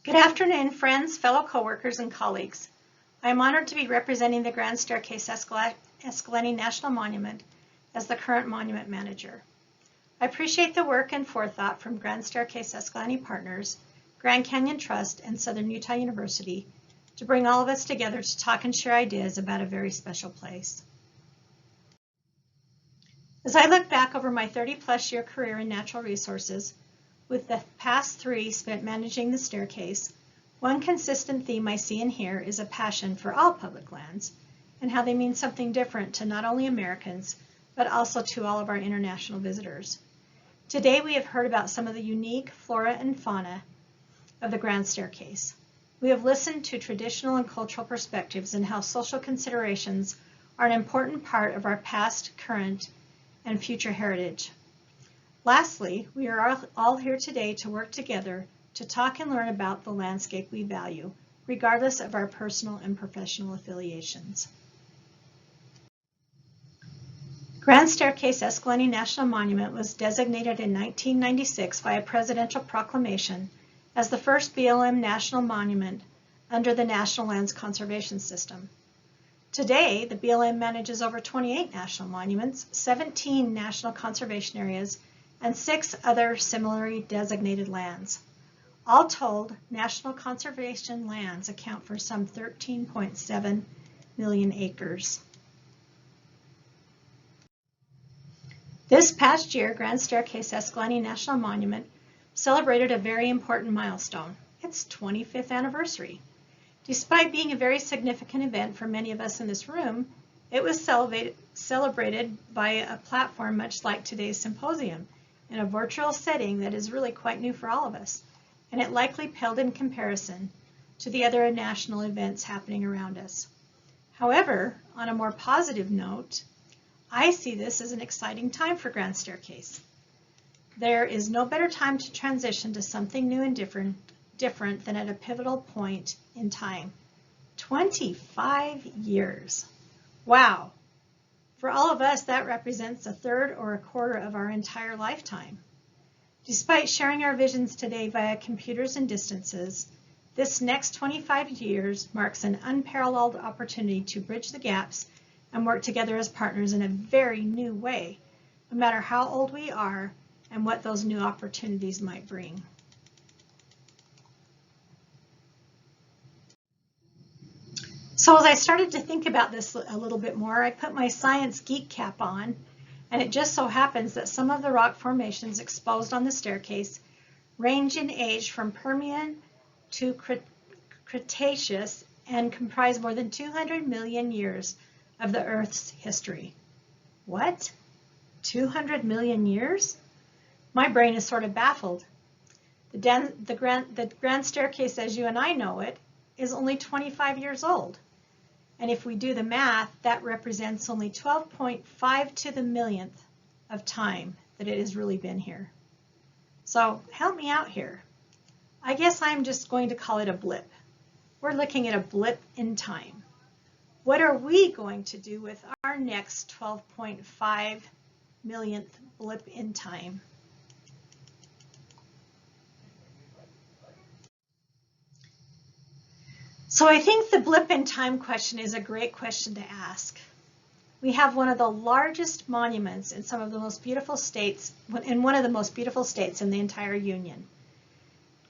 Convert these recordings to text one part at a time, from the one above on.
Good afternoon, friends, fellow coworkers, and colleagues. I am honored to be representing the Grand Staircase-Escalante National Monument as the current monument manager. I appreciate the work and forethought from Grand Staircase-Escalante partners, Grand Canyon Trust, and Southern Utah University to bring all of us together to talk and share ideas about a very special place. As I look back over my 30-plus year career in natural resources, with the past 3 spent managing the staircase, one consistent theme I see and hear is a passion for all public lands and how they mean something different to not only Americans, but also to all of our international visitors. Today we have heard about some of the unique flora and fauna of the Grand Staircase. We have listened to traditional and cultural perspectives and how social considerations are an important part of our past, current, and future heritage. Lastly, we are all here today to work together to talk and learn about the landscape we value, regardless of our personal and professional affiliations. Grand Staircase-Escalante National Monument was designated in 1996 by a presidential proclamation as the first BLM national monument under the National Lands Conservation System. Today, the BLM manages over 28 national monuments, 17 national conservation areas, and 6 other similarly designated lands. All told, national conservation lands account for some 13.7 million acres. This past year, Grand Staircase-Escalante National Monument celebrated a very important milestone, its 25th anniversary. Despite being a very significant event for many of us in this room, it was celebrated by a platform much like today's symposium, in a virtual setting that is really quite new for all of us, and it likely paled in comparison to the other national events happening around us. However, on a more positive note, I see this as an exciting time for Grand Staircase. There is no better time to transition to something new and different than at a pivotal point in time. 25 years. Wow. For all of us, that represents a third or a quarter of our entire lifetime. Despite sharing our visions today via computers and distances, this next 25 years marks an unparalleled opportunity to bridge the gaps and work together as partners in a very new way, no matter how old we are and what those new opportunities might bring. So as I started to think about this a little bit more, I put my science geek cap on, and it just so happens that some of the rock formations exposed on the staircase range in age from Permian to Cretaceous and comprise more than 200 million years of the Earth's history. What? 200 million years? My brain is sort of baffled. The Grand Staircase, as you and I know it, is only 25 years old. And if we do the math, that represents only 12.5 to the millionth of time that it has really been here. So help me out here. I guess I'm just going to call it a blip. We're looking at a blip in time. What are we going to do with our next 12.5 millionth blip in time? So I think the blip in time question is a great question to ask. We have one of the largest monuments in some of the most beautiful states, in one of the most beautiful states in the entire Union.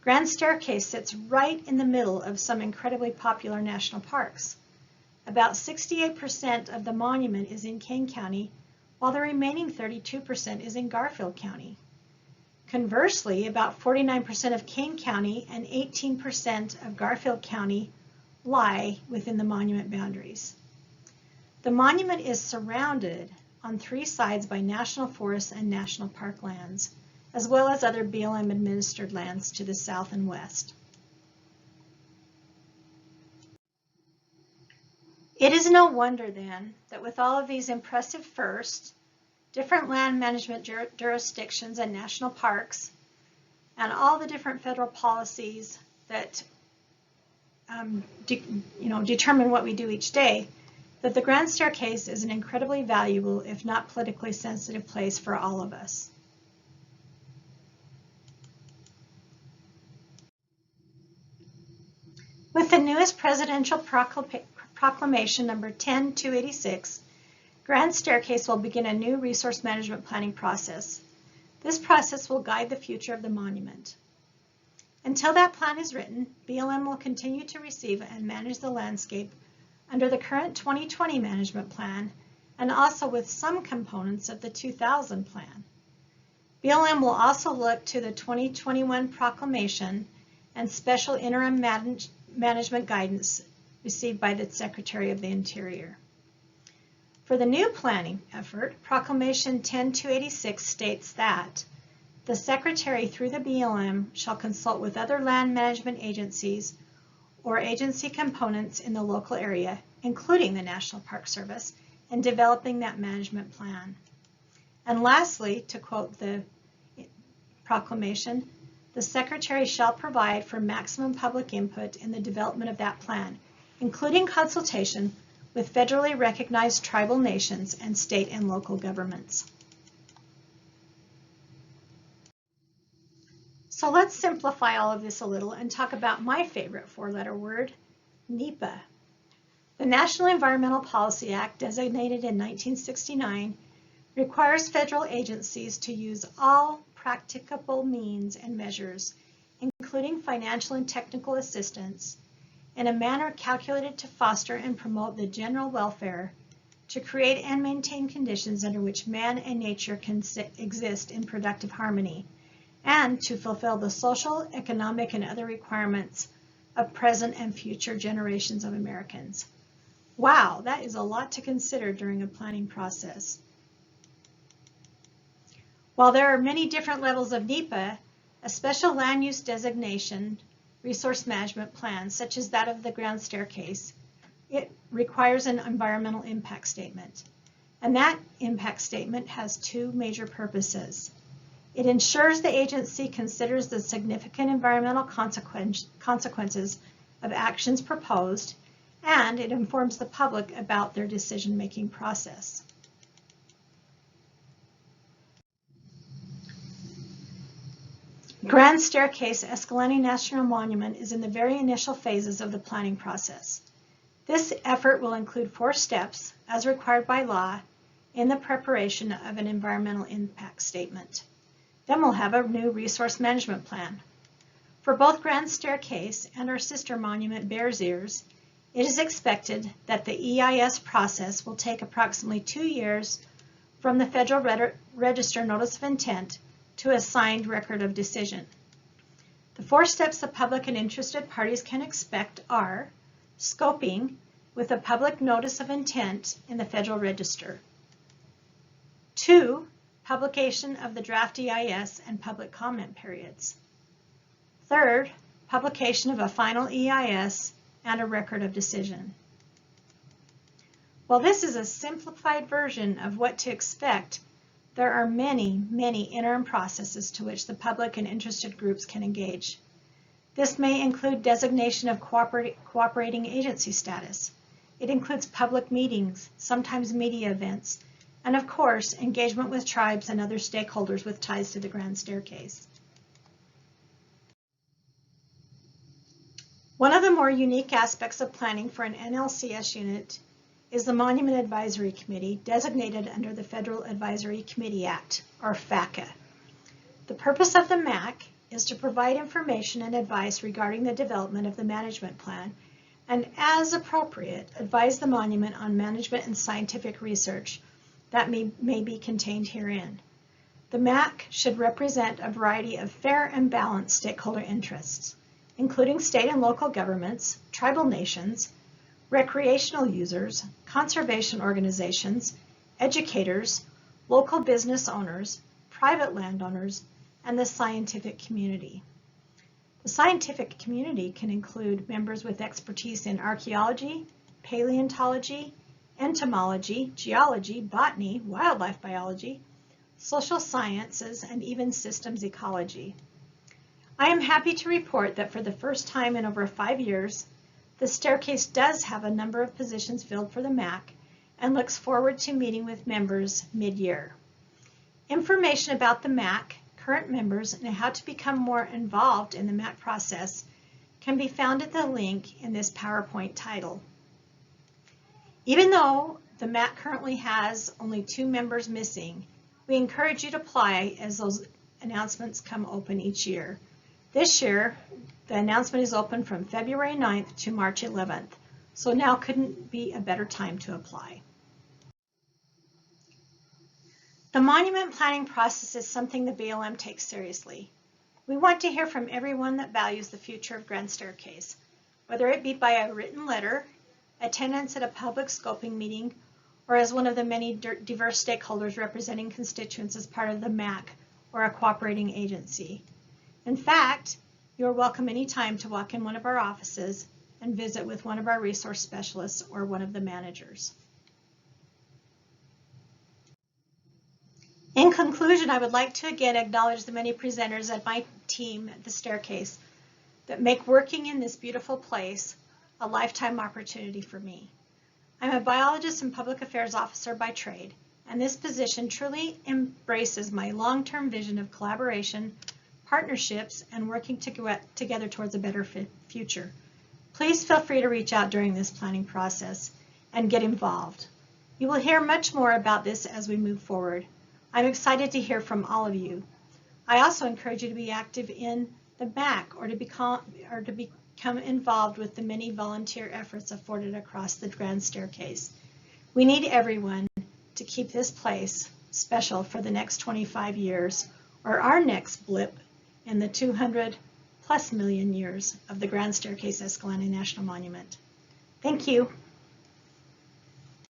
Grand Staircase sits right in the middle of some incredibly popular national parks. About 68% of the monument is in Kane County, while the remaining 32% is in Garfield County. Conversely, about 49% of Kane County and 18% of Garfield County lie within the monument boundaries. The monument is surrounded on 3 sides by national forests and national park lands, as well as other BLM administered lands to the south and west. It is no wonder then that with all of these impressive firsts, different land management jurisdictions and national parks, and all the different federal policies that determine what we do each day, that the Grand Staircase is an incredibly valuable, if not politically sensitive place for all of us. With the newest presidential proclamation number 10286, Grand Staircase will begin a new resource management planning process. This process will guide the future of the monument. Until that plan is written, BLM will continue to receive and manage the landscape under the current 2020 management plan and also with some components of the 2000 plan. BLM will also look to the 2021 proclamation and special interim management guidance received by the Secretary of the Interior. For the new planning effort, Proclamation 10286 states that the Secretary through the BLM shall consult with other land management agencies or agency components in the local area, including the National Park Service, in developing that management plan. And lastly, to quote the proclamation, the Secretary shall provide for maximum public input in the development of that plan, including consultation with federally recognized tribal nations and state and local governments. So let's simplify all of this a little and talk about my favorite four-letter word, NEPA. The National Environmental Policy Act, designated in 1969, requires federal agencies to use all practicable means and measures, including financial and technical assistance, in a manner calculated to foster and promote the general welfare, to create and maintain conditions under which man and nature can exist in productive harmony, and to fulfill the social, economic, and other requirements of present and future generations of Americans. Wow, that is a lot to consider during a planning process. While there are many different levels of NEPA, a special land use designation resource management plan, such as that of the Grand Staircase, it requires an environmental impact statement. And that impact statement has two major purposes. It ensures the agency considers the significant environmental consequences of actions proposed, and it informs the public about their decision-making process. Grand Staircase-Escalante National Monument is in the very initial phases of the planning process. This effort will include 4 steps, as required by law, in the preparation of an environmental impact statement. Then we'll have a new resource management plan. For both Grand Staircase and our sister monument, Bears Ears, it is expected that the EIS process will take approximately 2 years from the Federal Register Notice of Intent to a signed record of decision. The 4 steps the public and interested parties can expect are scoping with a public notice of intent in the Federal Register. 2, publication of the draft EIS and public comment periods. 3rd, publication of a final EIS and a record of decision. While this is a simplified version of what to expect, there are many, many interim processes to which the public and interested groups can engage. This may include designation of cooperating agency status. It includes public meetings, sometimes media events, and of course, engagement with tribes and other stakeholders with ties to the Grand Staircase. One of the more unique aspects of planning for an NLCS unit is the Monument Advisory Committee, designated under the Federal Advisory Committee Act, or FACA. The purpose of the MAC is to provide information and advice regarding the development of the management plan, and as appropriate, advise the monument on management and scientific research that may be contained herein. The MAC should represent a variety of fair and balanced stakeholder interests, including state and local governments, tribal nations, recreational users, conservation organizations, educators, local business owners, private landowners, and the scientific community. The scientific community can include members with expertise in archaeology, paleontology, entomology, geology, botany, wildlife biology, social sciences, and even systems ecology. I am happy to report that for the first time in over 5 years, the Staircase does have a number of positions filled for the MAC and looks forward to meeting with members mid-year. Information about the MAC, current members, and how to become more involved in the MAC process can be found at the link in this PowerPoint title. Even though the MAC currently has only 2 members missing, we encourage you to apply as those announcements come open each year. This year, the announcement is open from February 9th to March 11th, so now couldn't be a better time to apply. The monument planning process is something the BLM takes seriously. We want to hear from everyone that values the future of Grand Staircase, whether it be by a written letter, attendance at a public scoping meeting, or as one of the many diverse stakeholders representing constituents as part of the MAC or a cooperating agency. In fact, you are welcome anytime to walk in one of our offices and visit with one of our resource specialists or one of the managers. In conclusion, I would like to again acknowledge the many presenters and my team at the Staircase that make working in this beautiful place a lifetime opportunity for me. I'm a biologist and public affairs officer by trade, and this position truly embraces my long-term vision of collaboration, partnerships, and working together towards a better future. Please feel free to reach out during this planning process and get involved. You will hear much more about this as we move forward. I'm excited to hear from all of you. I also encourage you to be active in the MAC or to become involved with the many volunteer efforts afforded across the Grand Staircase. We need everyone to keep this place special for the next 25 years or our next blip in the 200+ million years of the Grand Staircase-Escalante National Monument. Thank you.